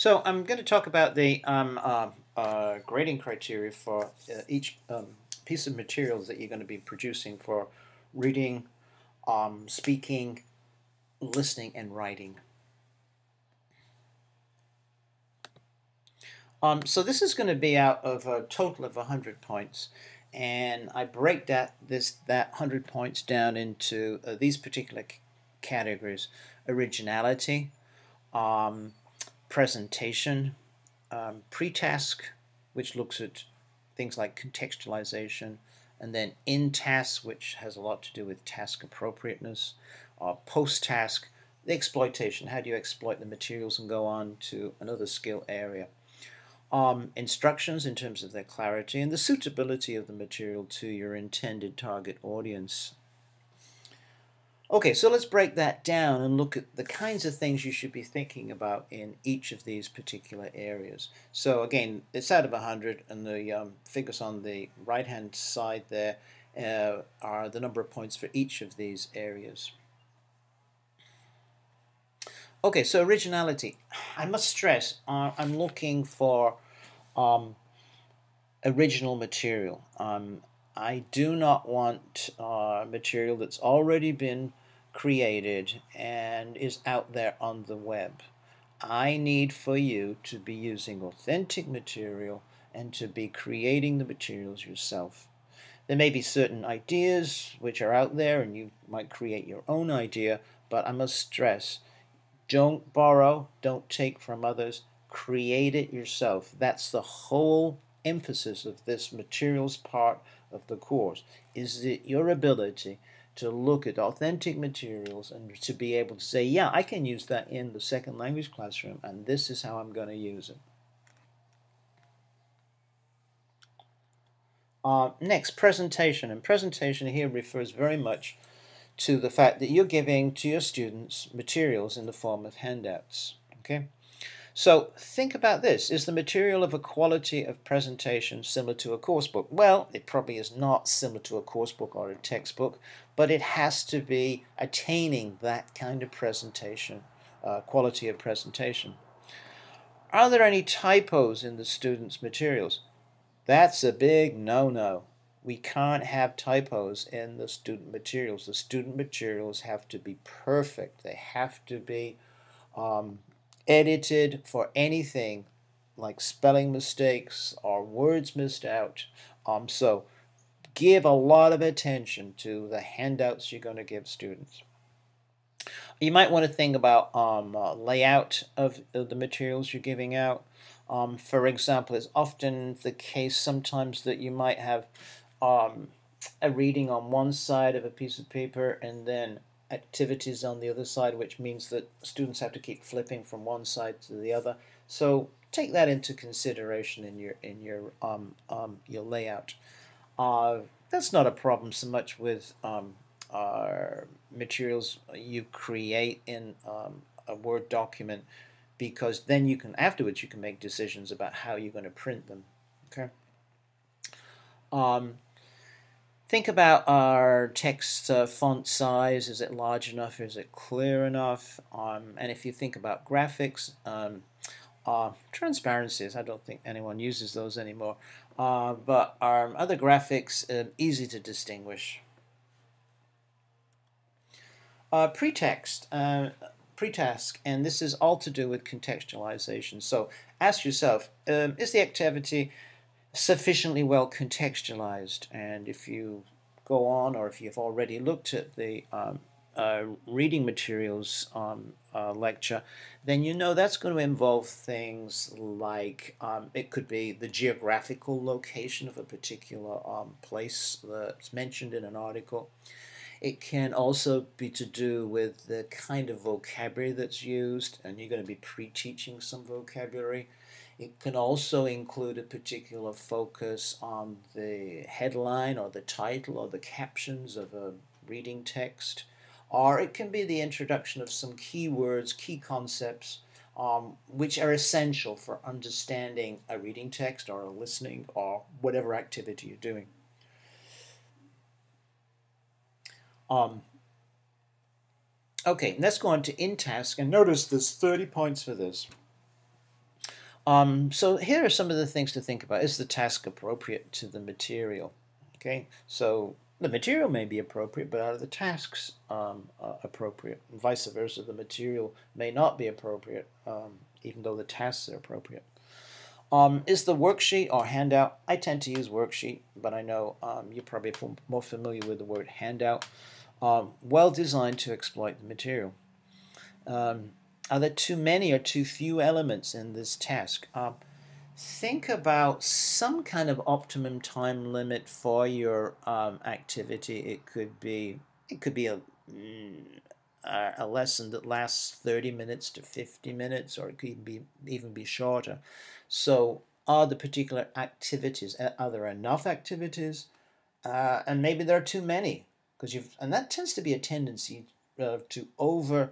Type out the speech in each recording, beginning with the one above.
So I'm going to talk about the grading criteria for each piece of materials that you're going to be producing for reading, speaking, listening, and writing. So this is going to be out of a total of 100 points, and I break that 100 points down into these particular categories: originality, presentation, Pretask, which looks at things like contextualization, and then in-task, which has a lot to do with task appropriateness, post-task, the exploitation, how do you exploit the materials and go on to another skill area. Instructions in terms of their clarity, and the suitability of the material to your intended target audience. Okay, so let's break that down and look at the kinds of things you should be thinking about in each of these particular areas. So again, it's out of 100, and the figures on the right-hand side there are the number of points for each of these areas. Okay, so originality. I must stress, I'm looking for original material. I do not want material that's already been created and is out there on the web. I need for you to be using authentic material and to be creating the materials yourself. There may be certain ideas which are out there and you might create your own idea, but I must stress, don't borrow, don't take from others, create it yourself. That's the whole emphasis of this materials part of the course, is your ability to look at authentic materials and to be able to say, yeah, I can use that in the second language classroom, and this is how I'm going to use it. Next, presentation. And presentation here refers very much to the fact that you're giving to your students materials in the form of handouts. Okay? So think about this. Is the material of a quality of presentation similar to a course book? Well, it probably is not similar to a course book or a textbook, but it has to be attaining that kind of presentation, quality of presentation. Are there any typos in the students' materials? That's a big no-no. We can't have typos in the student materials. The student materials have to be perfect. They have to be edited for anything like spelling mistakes or words missed out. So give a lot of attention to the handouts you're going to give students. You might want to think about layout of the materials you're giving out. For example, it's often the case sometimes that you might have a reading on one side of a piece of paper and then activities on the other side, which means that students have to keep flipping from one side to the other. So take that into consideration in your layout. That's not a problem so much with materials you create in a Word document, because then you can afterwards you can make decisions about how you're going to print them. Okay. Think about our text font size. Is it large enough? Is it clear enough? And if you think about graphics, transparencies, I don't think anyone uses those anymore. But other graphics, easy to distinguish. Pretext, Pretask, and this is all to do with contextualization. So ask yourself, is the activity sufficiently well contextualized? And if you go on, or if you've already looked at the reading materials lecture, then you know that's going to involve things like it could be the geographical location of a particular place that's mentioned in an article. It can also be to do with the kind of vocabulary that's used, and you're going to be pre-teaching some vocabulary. It can also include a particular focus on the headline or the title or the captions of a reading text. Or it can be the introduction of some key words, key concepts, which are essential for understanding a reading text or a listening or whatever activity you're doing. Okay, let's go on to in-task, and notice there's 30 points for this. So here are some of the things to think about. Is the task appropriate to the material? Okay, so the material may be appropriate, but are the tasks appropriate? And vice versa, the material may not be appropriate, even though the tasks are appropriate. Is the worksheet or handout? I tend to use worksheet, but I know you're probably more familiar with the word handout. Well designed to exploit the material. Are there too many or too few elements in this task? Think about some kind of optimum time limit for your activity. It could be a lesson that lasts 30 minutes to 50 minutes, or it could even be shorter. So are the particular activities, are there enough activities? And maybe there are too many, and that tends to be a tendency to over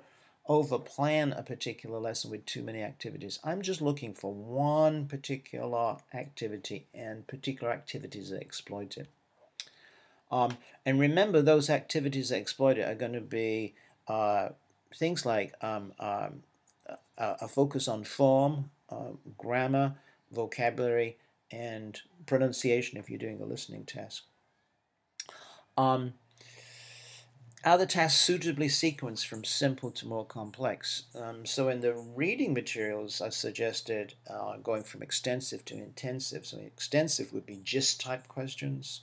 plan a particular lesson with too many activities. I'm just looking for one particular activity and particular activities that exploit it. And remember, those activities that exploit it are going to be things like a focus on form, grammar, vocabulary, and pronunciation if you're doing a listening task. Are the tasks suitably sequenced from simple to more complex? So in the reading materials, I suggested going from extensive to intensive. So extensive would be gist type questions.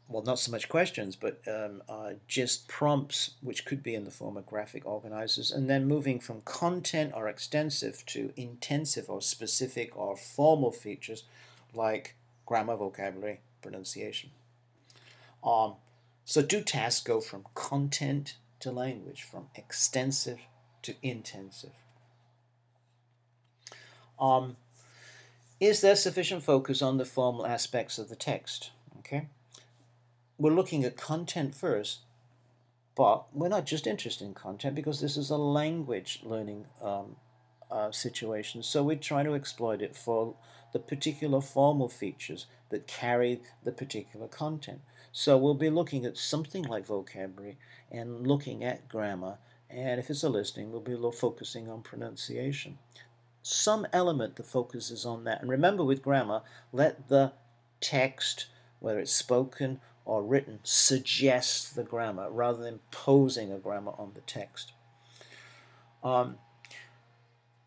Well, not so much questions, but just prompts, which could be in the form of graphic organizers, and then moving from content or extensive to intensive or specific or formal features like grammar, vocabulary, pronunciation. So do tasks go from content to language, from extensive to intensive? Is there sufficient focus on the formal aspects of the text? Okay. We're looking at content first, but we're not just interested in content because this is a language learning situation. So we try to exploit it for the particular formal features that carry the particular content. So we'll be looking at something like vocabulary and looking at grammar, and if it's a listening, we'll be focusing on pronunciation. Some element that focuses on that. And remember, with grammar, let the text, whether it's spoken or written, suggest the grammar rather than imposing a grammar on the text.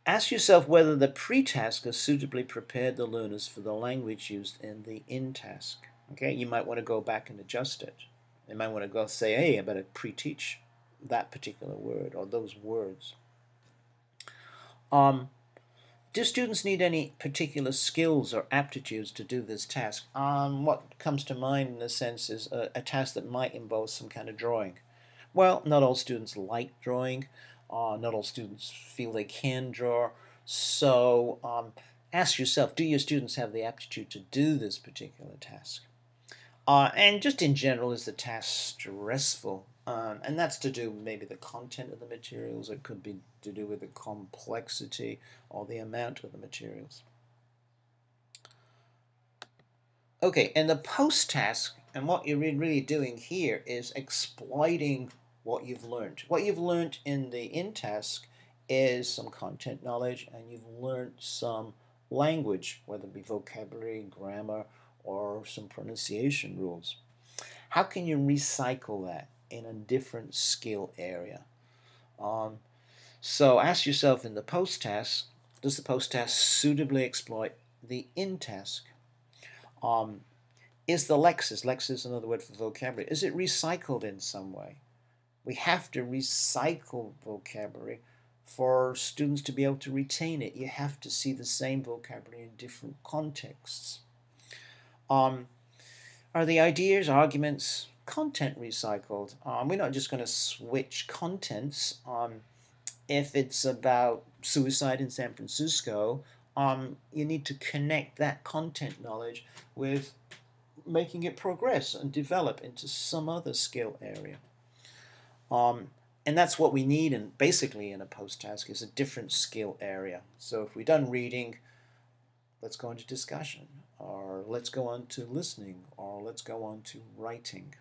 Ask yourself whether the pre-task has suitably prepared the learners for the language used in the in-task. Okay, you might want to go back and adjust it. You might want to go say, hey, I better pre-teach that particular word or those words. Do students need any particular skills or aptitudes to do this task? What comes to mind in a sense is a task that might involve some kind of drawing. Well, not all students like drawing. Not all students feel they can draw. So ask yourself, do your students have the aptitude to do this particular task? And just in general, is the task stressful? And that's to do maybe the content of the materials. It could be to do with the complexity or the amount of the materials. Okay, and the post-task, and what you're really doing here is exploiting what you've learned. What you've learned in the in-task is some content knowledge, and you've learned some language, whether it be vocabulary, grammar, or some pronunciation rules. How can you recycle that in a different skill area? So ask yourself in the post-task, does the post-task suitably exploit the in-task? Is the lex is another word for vocabulary, is it recycled in some way? We have to recycle vocabulary for students to be able to retain it. You have to see the same vocabulary in different contexts. Are the ideas, arguments, content recycled? We're not just going to switch contents. If it's about suicide in San Francisco, you need to connect that content knowledge with making it progress and develop into some other skill area. And that's what we need basically in a post-task is a different skill area. So if we're done reading, let's go into discussion, or let's go on to listening, or let's go on to writing.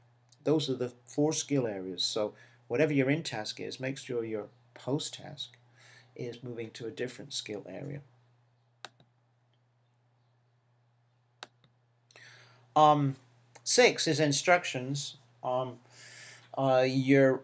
Those are the 4 skill areas. So whatever your in-task is, make sure your post-task is moving to a different skill area. Six is instructions. Your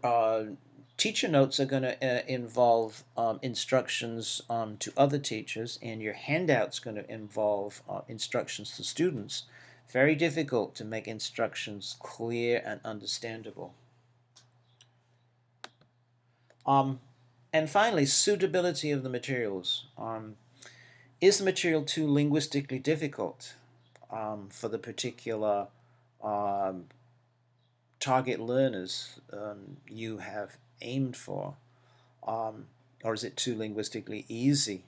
teacher notes are going to involve instructions to other teachers, and your handout's going to involve instructions to students. Very difficult to make instructions clear and understandable. And finally, suitability of the materials. Is the material too linguistically difficult for the particular target learners you have aimed for? Or is it too linguistically easy?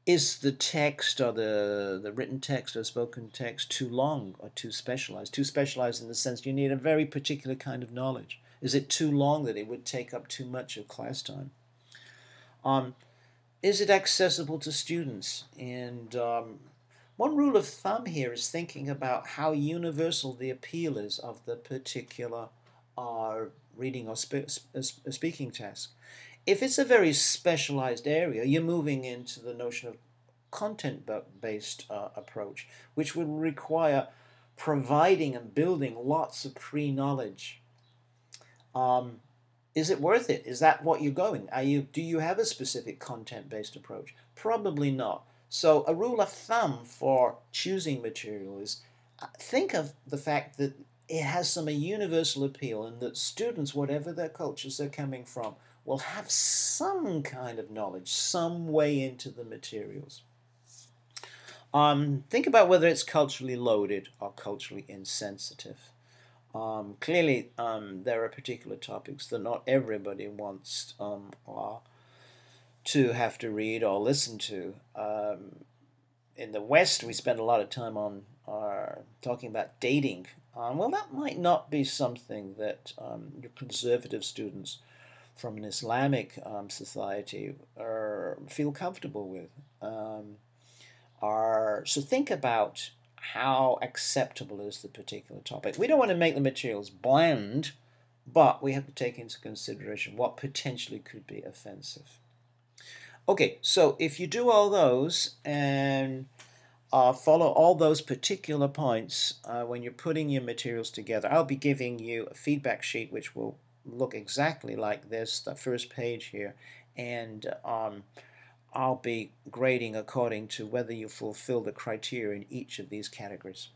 Is the text or the written text or spoken text too long or too specialized? Too specialized in the sense you need a very particular kind of knowledge. Is it too long that it would take up too much of class time? Is it accessible to students? And one rule of thumb here is thinking about how universal the appeal is of the particular reading or speaking task. If it's a very specialized area, you're moving into the notion of content-based approach, which would require providing and building lots of pre-knowledge. Is it worth it? Is that what you're going? Do you have a specific content-based approach? Probably not. So a rule of thumb for choosing material is think of the fact that it has some universal appeal, and that students, whatever their cultures they're coming from, will have some kind of knowledge, some way into the materials. Think about whether it's culturally loaded or culturally insensitive. Clearly, there are particular topics that not everybody wants to have to read or listen to. In the West, we spend a lot of time on talking about dating. Well, that might not be something that your conservative students from an Islamic society feel comfortable with. So think about how acceptable is the particular topic. We don't want to make the materials bland, but we have to take into consideration what potentially could be offensive. Okay, so if you do all those and follow all those particular points when you're putting your materials together, I'll be giving you a feedback sheet which will look exactly like this, the first page here, and I'll be grading according to whether you fulfill the criteria in each of these categories.